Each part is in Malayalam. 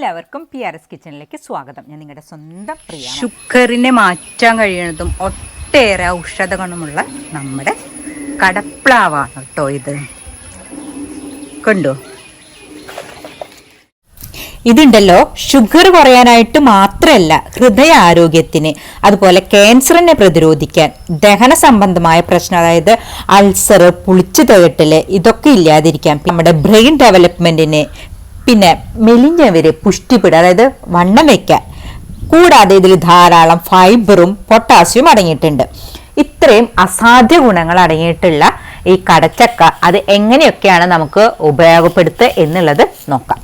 എല്ലാവർക്കും PRS കിച്ചണിലേക്ക് സ്വാഗതം. ഞാൻ നിങ്ങളുടെ സ്വന്തം പ്രിയ. ഷുഗറിനെ മാറ്റാൻ കഴിയുന്നതും ഒട്ടേറെ ഔഷധ ഗുണമുള്ള നമ്മുടെ കടപ്ലാവാണ് കേട്ടോ ഇത്. കണ്ടോ, ഇതുണ്ടല്ലോ ഷുഗർ കുറയാനായിട്ട് മാത്രമല്ല, ഹൃദയ ആരോഗ്യത്തിന്, അതുപോലെ ക്യാൻസറിനെ പ്രതിരോധിക്കാൻ, ദഹന സംബന്ധമായ പ്രശ്നം അതായത് അൾസർ, പുളിച്ചു തേട്ടല്, ഇതൊക്കെ ഇല്ലാതിരിക്കാൻ, നമ്മുടെ ബ്രെയിൻ ഡെവലപ്മെന്റിന്, പിന്നെ മെലിഞ്ഞവര് പുഷ്ടിപ്പെടാൻ, അതായത് വണ്ണം വെക്കാൻ, കൂടാതെ ഇതിൽ ധാരാളം ഫൈബറും പൊട്ടാസ്യവും അടങ്ങിയിട്ടുണ്ട്. ഇത്രയും അസാധ്യ ഗുണങ്ങൾ അടങ്ങിയിട്ടുള്ള ഈ കടച്ചക്ക അത് എങ്ങനെയൊക്കെയാണ് നമുക്ക് ഉപയോഗപ്പെടുത്തുക എന്നുള്ളത് നോക്കാം.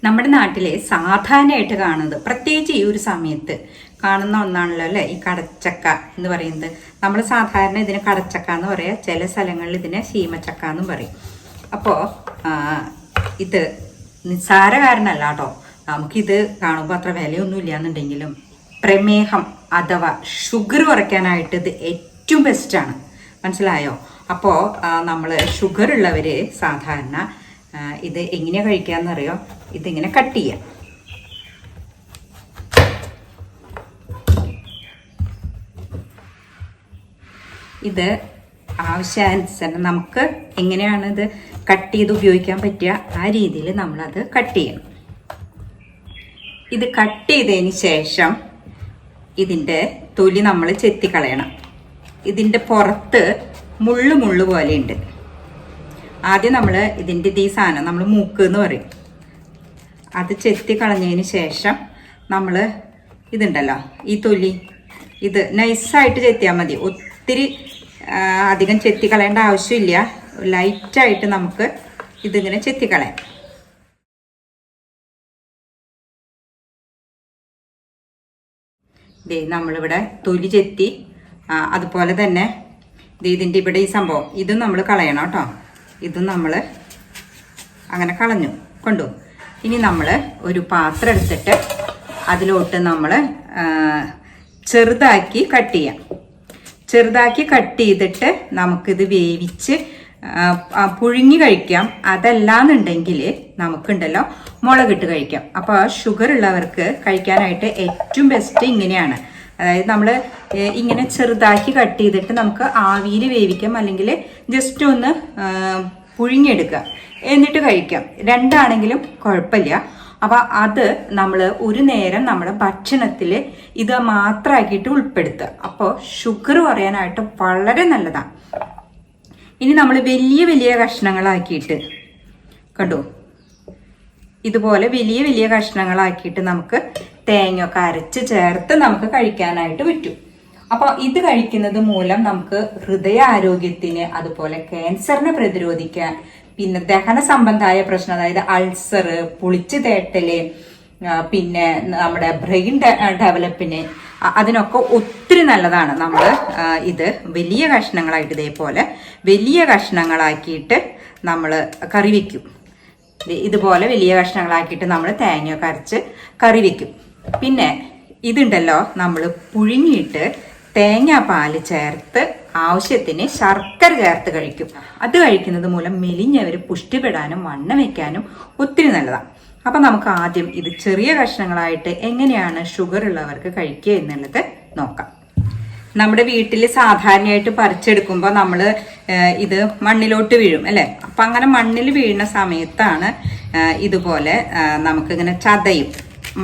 നമ്മുടെ നാട്ടിലെ സാധാരണയായിട്ട് കാണുന്നത്, പ്രത്യേകിച്ച് ഈ ഒരു സമയത്ത് കാണുന്ന ഒന്നാണല്ലോ അല്ലേ ഈ കടച്ചക്ക എന്ന് പറയുന്നത്. നമ്മൾ സാധാരണ ഇതിന് കടച്ചക്ക എന്ന് പറയാം, ചില സ്ഥലങ്ങളിൽ ഇതിനെ ശീമച്ചക്ക എന്നും പറയും. അപ്പോൾ ഇത് നിസ്സാരകാരനല്ല കേട്ടോ. നമുക്കിത് കാണുമ്പോൾ അത്ര വിലയൊന്നും ഇല്ലാന്നുണ്ടെങ്കിലും പ്രമേഹം അഥവാ ഷുഗർ കുറയ്ക്കാനായിട്ട് ഇത് ഏറ്റവും ബെസ്റ്റാണ്. മനസ്സിലായോ? അപ്പോൾ നമ്മൾ ഷുഗർ ഉള്ളവർ സാധാരണ ഇത് എങ്ങനെയാണ് കഴിക്കാമെന്നറിയോ? ഇതിങ്ങനെ കട്ട് ചെയ്യാം. ഇത് ആവശ്യാനുസരണം നമുക്ക് എങ്ങനെയാണ് ഇത് കട്ട് ചെയ്ത് ഉപയോഗിക്കാൻ പറ്റുക ആ രീതിയിൽ നമ്മളത് കട്ട് ചെയ്യണം. ഇത് കട്ട് ചെയ്തതിന് ശേഷം ഇതിൻ്റെ തൊലി നമ്മൾ ചെത്തിക്കളയണം. ഇതിൻ്റെ പുറത്ത് മുള്ളു പോലെയുണ്ട്. ആദ്യം നമ്മൾ ഇതിൻ്റെ ഈ സാധനം നമ്മൾ മൂക്ക് എന്ന് പറയും, അത് ചെത്തി കളഞ്ഞതിന് ശേഷം നമ്മൾ ഇതുണ്ടല്ലോ ഈ തൊലി, ഇത് നൈസായിട്ട് ചെത്തിയാൽ മതി. ഒത്തിരി അധികം ചെത്തിക്കളയേണ്ട ആവശ്യമില്ല. ലൈറ്റായിട്ട് നമുക്ക് ഇതിങ്ങനെ ചെത്തിക്കളയാം. ദേ നമ്മളിവിടെ തൊലി ചെത്തി, അതുപോലെ തന്നെ ഇതിൻ്റെ ഇവിടെ ഈ സംഭവം ഇതും നമ്മൾ കളയണം കേട്ടോ. ഇതും നമ്മൾ അങ്ങനെ കളഞ്ഞു കൊണ്ടു. ഇനി നമ്മൾ ഒരു പാത്രം എടുത്തിട്ട് അതിലോട്ട് നമ്മൾ ചെറുതാക്കി കട്ട് ചെയ്യാം. ചെറുതാക്കി കട്ട് ചെയ്തിട്ട് നമുക്കിത് വേവിച്ച് പുഴുങ്ങി കഴിക്കാം. അതല്ലാന്നുണ്ടെങ്കിൽ നമുക്കുണ്ടല്ലോ മുളകിട്ട് കഴിക്കാം. അപ്പോൾ ഷുഗർ ഉള്ളവർക്ക് കഴിക്കാനായിട്ട് ഏറ്റവും ബെസ്റ്റ് ഇങ്ങനെയാണ്. അതായത് നമ്മൾ ഇങ്ങനെ ചെറുതാക്കി കട്ട് ചെയ്തിട്ട് നമുക്ക് ആവിയിൽ വേവിക്കാം, അല്ലെങ്കിൽ ജസ്റ്റ് ഒന്ന് പുഴുങ്ങിയെടുക്കുക, എന്നിട്ട് കഴിക്കാം. രണ്ടാണെങ്കിലും കുഴപ്പമില്ല. അപ്പോൾ അത് നമ്മൾ ഒരു നേരം നമ്മുടെ ഭക്ഷണത്തിൽ ഇത് മാത്രമാക്കിയിട്ട് ഉൾപ്പെടുത്തുക. അപ്പോൾ ഷുഗർ കുറയാനായിട്ട് വളരെ നല്ലതാണ്. ഇനി നമ്മൾ വലിയ കഷ്ണങ്ങളാക്കിയിട്ട് കണ്ടോ, ഇതുപോലെ വലിയ കഷ്ണങ്ങളാക്കിയിട്ട് നമുക്ക് തേങ്ങയൊക്കെ അരച്ച് ചേർത്ത് നമുക്ക് കഴിക്കാനായിട്ട് പറ്റും. അപ്പോൾ ഇത് കഴിക്കുന്നത് മൂലം നമുക്ക് ഹൃദയ ആരോഗ്യത്തിന്, അതുപോലെ ക്യാൻസറിനെ പ്രതിരോധിക്കാൻ, പിന്നെ ദഹന സംബന്ധമായ പ്രശ്നം അതായത് അൾസർ, പുളിച്ചു തേട്ടല്, പിന്നെ നമ്മുടെ ബ്രെയിൻ ഡെവലപ്പിന്, അതിനൊക്കെ ഒത്തിരി നല്ലതാണ്. നമ്മൾ ഇത് വലിയ കഷ്ണങ്ങളായിട്ട് ഇതേപോലെ വലിയ കഷ്ണങ്ങളാക്കിയിട്ട് നമ്മൾ കറി വയ്ക്കും. ഇതുപോലെ വലിയ കഷ്ണങ്ങളാക്കിയിട്ട് നമ്മൾ തേങ്ങയൊക്കെ അരച്ച് കറി വയ്ക്കും. പിന്നെ ഇതുണ്ടല്ലോ നമ്മൾ പുഴുങ്ങിയിട്ട് തേങ്ങാപ്പാൽ ചേർത്ത് ആവശ്യത്തിന് ശർക്കര ചേർത്ത് കഴിക്കും. അത് കഴിക്കുന്നത് മൂലം മെലിഞ്ഞവർ പുഷ്ടിപ്പെടാനും വണ്ണം വയ്ക്കാനും ഒത്തിരി നല്ലതാണ്. അപ്പം നമുക്ക് ആദ്യം ഇത് ചെറിയ കഷ്ണങ്ങളായിട്ട് എങ്ങനെയാണ് ഷുഗർ ഉള്ളവർക്ക് കഴിക്കുക എന്നുള്ളത് നോക്കാം. നമ്മുടെ വീട്ടിൽ സാധാരണയായിട്ട് പറിച്ചെടുക്കുമ്പോൾ നമ്മൾ ഇത് മണ്ണിലോട്ട് വീഴും അല്ലേ? അപ്പം അങ്ങനെ മണ്ണിൽ വീഴുന്ന സമയത്താണ് ഇതുപോലെ നമുക്കിങ്ങനെ ചതയും.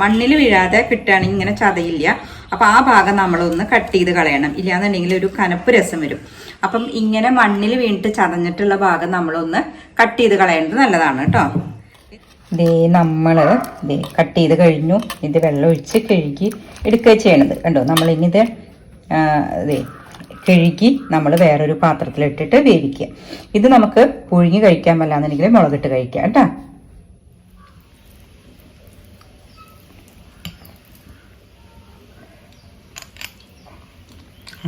മണ്ണിൽ വീഴാതെ കിട്ടുകയാണെങ്കിൽ ഇങ്ങനെ ചതയില്ല. അപ്പം ആ ഭാഗം നമ്മളൊന്ന് കട്ട് ചെയ്ത് കളയണം, ഇല്ലാന്നുണ്ടെങ്കിൽ ഒരു കനപ്പ് രസം വരും. അപ്പം ഇങ്ങനെ മണ്ണിൽ വീണിട്ട് ചതഞ്ഞിട്ടുള്ള ഭാഗം നമ്മളൊന്ന് കട്ട് ചെയ്ത് കളയേണ്ടത് നല്ലതാണ് കേട്ടോ. ദേ നമ്മൾ കട്ട് ചെയ്ത് കഴിഞ്ഞു. ഇത് വെള്ളം ഒഴിച്ച് കഴുകി എടുക്കുക ചെയ്യണത് കണ്ടോ. നമ്മളിനിത് കഴുകി നമ്മൾ വേറൊരു പാത്രത്തിലിട്ടിട്ട് വേവിക്കുക. ഇത് നമുക്ക് പുഴുങ്ങി കഴിക്കാൻ പറ്റാന്നുണ്ടെങ്കിൽ മുളകിട്ട് കഴിക്കാം കേട്ടോ.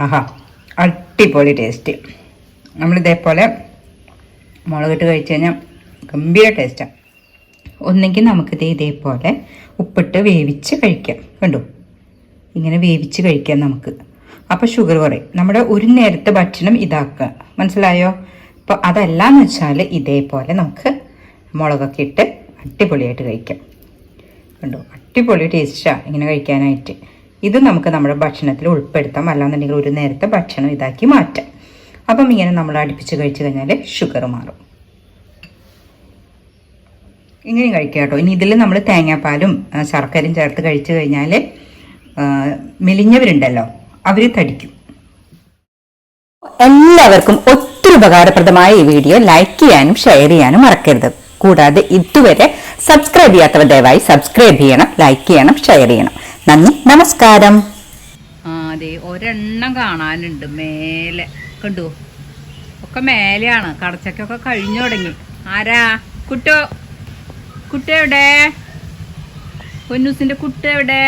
ആഹാ, അടിപൊളി ടേസ്റ്റ്. നമ്മളിതേപോലെ മുളകിട്ട് കഴിച്ച് കഴിഞ്ഞാൽ ഗംഭീര ടേസ്റ്റാണ്. ഒന്നെങ്കിൽ നമുക്കിത് ഇതേപോലെ ഉപ്പിട്ട് വേവിച്ച് കഴിക്കാം. കണ്ടോ, ഇങ്ങനെ വേവിച്ച് കഴിക്കാം നമുക്ക്. അപ്പോൾ ഷുഗർ കുറയും. നമ്മുടെ ഒരു നേരത്തെ ഭക്ഷണം ഇതാക്കുക. മനസ്സിലായോ? അപ്പോൾ അതല്ലാന്ന് വെച്ചാൽ ഇതേപോലെ നമുക്ക് മുളകൊക്കെ ഇട്ട് അടിപൊളിയായിട്ട് കഴിക്കാം. കണ്ടു, അടിപൊളി ടേസ്റ്റാണ് ഇങ്ങനെ കഴിക്കാനായിട്ട്. ഇത് നമുക്ക് നമ്മുടെ ഭക്ഷണത്തിൽ ഉൾപ്പെടുത്താം, അല്ലാന്നുണ്ടെങ്കിൽ ഒരു നേരത്തെ ഭക്ഷണം ഇതാക്കി മാറ്റാം. അപ്പം ഇങ്ങനെ നമ്മൾ അടുപ്പിച്ച് കഴിച്ചു കഴിഞ്ഞാൽ ഷുഗർ മാറും. ഇങ്ങനെ കഴിക്കുക കേട്ടോ. ഇനി ഇതിൽ നമ്മൾ തേങ്ങാപ്പാലും ശർക്കരയും ചേർത്ത് കഴിച്ചു കഴിഞ്ഞാൽ മെലിഞ്ഞവരുണ്ടല്ലോ, അവർ തടിക്കും. എല്ലാവർക്കും ഒത്തിരി ഉപകാരപ്രദമായ ഈ വീഡിയോ ലൈക്ക് ചെയ്യാനും ഷെയർ ചെയ്യാനും മറക്കരുത്. കൂടാതെ ഇതുവരെ സബ്സ്ക്രൈബ് ചെയ്യാത്തവർ ദയവായി സബ്സ്ക്രൈബ് ചെയ്യണം, ലൈക്ക് ചെയ്യണം, ഷെയർ ചെയ്യണം. നന്ദി, നമസ്കാരം. അതെ, ഒരെണ്ണം കാണാനുണ്ട് മേലെ, കണ്ടു, ഒക്കെ മേലെയാണ്. കടച്ചക്കൊക്കെ കഴിഞ്ഞു തുടങ്ങി. ആരാ? കുട്ടോ, കുട്ട എവിടെ? പൊന്നൂസിന്റെ കുട്ട എവിടെ?